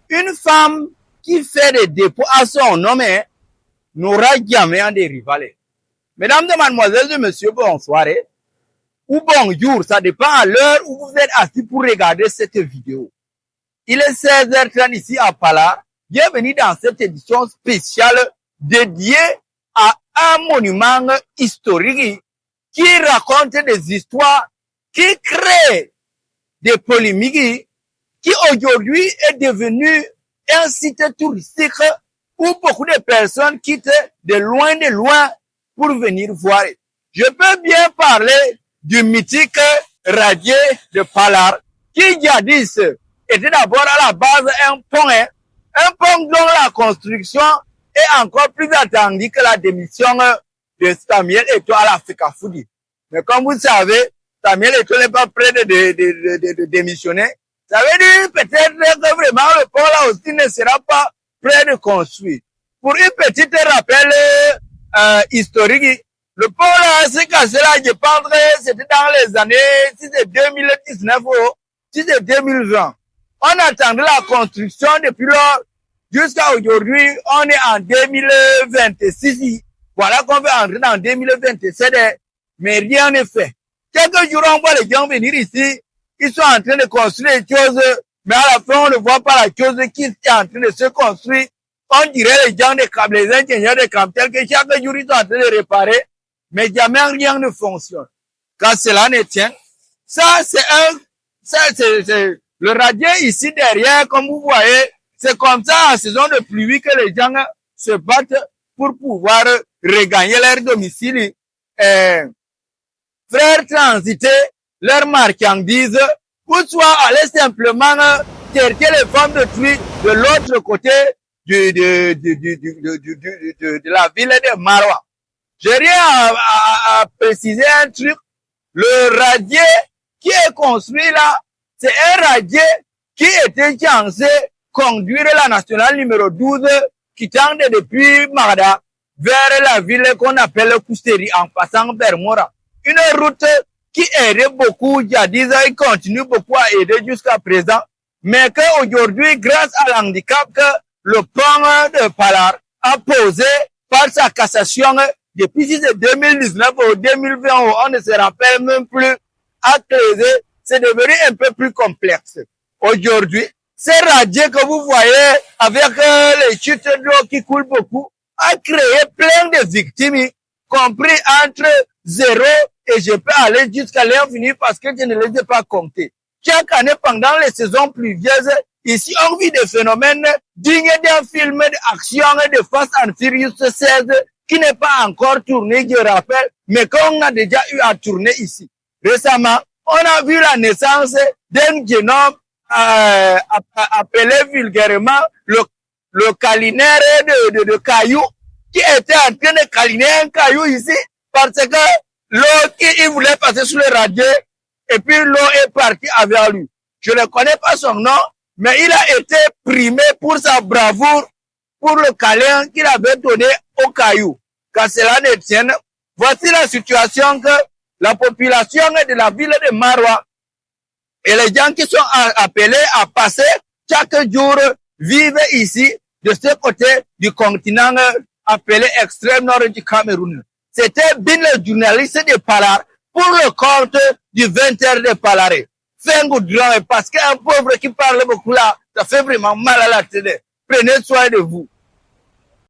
Une femme qui fait des dépôts à son nom n'aura jamais un des rivales. Mesdames et mademoiselles et messieurs, bonsoir ou bonjour, ça dépend à l'heure où vous êtes assis pour regarder cette vidéo. Il est 16h30 ici à Palar. Bienvenue dans cette édition spéciale dédiée à un monument historique qui raconte des histoires, qui crée des polémiques, qui aujourd'hui est devenu un site touristique où beaucoup de personnes quittent de loin pour venir voir. Je peux bien parler du mythique radier de Palar, qui jadis était d'abord à la base un pont dont la construction est encore plus attendue que la démission de Samuel Eto'o à l'Afrique Foodie. Mais comme vous savez, Samuel Eto'o n'est pas prêt de démissionner. Ça veut dire peut-être que vraiment le pont là aussi ne sera pas prêt de construire. Pour une petite rappel historique, le pont là s'est cassé là, je pense que c'était dans les années, si c'est 2019 ou si c'est 2020. On attendait la construction depuis lors jusqu'à aujourd'hui, on est en 2026. Voilà qu'on veut entrer dans 2027, mais rien n'est fait. Quelques jours, on voit les gens venir ici, ils sont en train de construire des choses, mais à la fin, on ne voit pas la chose qui est en train de se construire. On dirait les gens des câbles, les ingénieurs des câbles, tels que chaque jour, ils sont en train de réparer, mais jamais rien ne fonctionne. Quand cela ne tient, c'est le radier ici derrière, comme vous voyez, c'est comme ça en saison de pluie que les gens se battent pour pouvoir regagner leur domicile, faire transiter leurs marchandises, ou soit aller simplement chercher les femmes de pluie de l'autre côté de la ville de Maroua. J'ai rien à préciser un truc. Le radier qui est construit là, c'est un radier qui était censé conduire la nationale numéro 12 qui tend depuis Magda vers la ville qu'on appelle Kousteri en passant vers Mora. Une route qui aidait beaucoup jadis et continue beaucoup à aider jusqu'à présent, mais qu'aujourd'hui, grâce à l'handicap que le pont de Palar a posé par sa cassation depuis 2019 ou 2020, on ne se rappelle même plus, à creuser, c'est devenu un peu plus complexe. Aujourd'hui, ces radiers que vous voyez avec les chutes d'eau qui coulent beaucoup a créé plein de victimes, compris entre 0 et je peux aller jusqu'à l'infini parce que je ne les ai pas comptés. Chaque année, pendant les saisons pluvieuses, ici, on vit des phénomènes dignes d'un film d'action de Fast and Furious 16 qui n'est pas encore tourné, je rappelle, mais qu'on a déjà eu à tourner ici. Récemment, on a vu la naissance d'un jeune homme appelé vulgairement le câlinaire de cailloux qui était en train de câliner un caillou ici parce que l'eau, il voulait passer sous le radier et puis l'eau est partie avec lui. Je ne connais pas son nom, mais il a été primé pour sa bravoure, pour le câlin qu'il avait donné au caillou. Quand cela ne tienne, voici la situation que la population de la ville de Maroua et les gens qui sont appelés à passer chaque jour vivent ici, de ce côté du continent appelé extrême nord du Cameroun. C'était bien le journaliste de Palar pour le compte du 20h de Palaré. Fais un goudron parce qu'un pauvre qui parle beaucoup là, ça fait vraiment mal à la télé. Prenez soin de vous.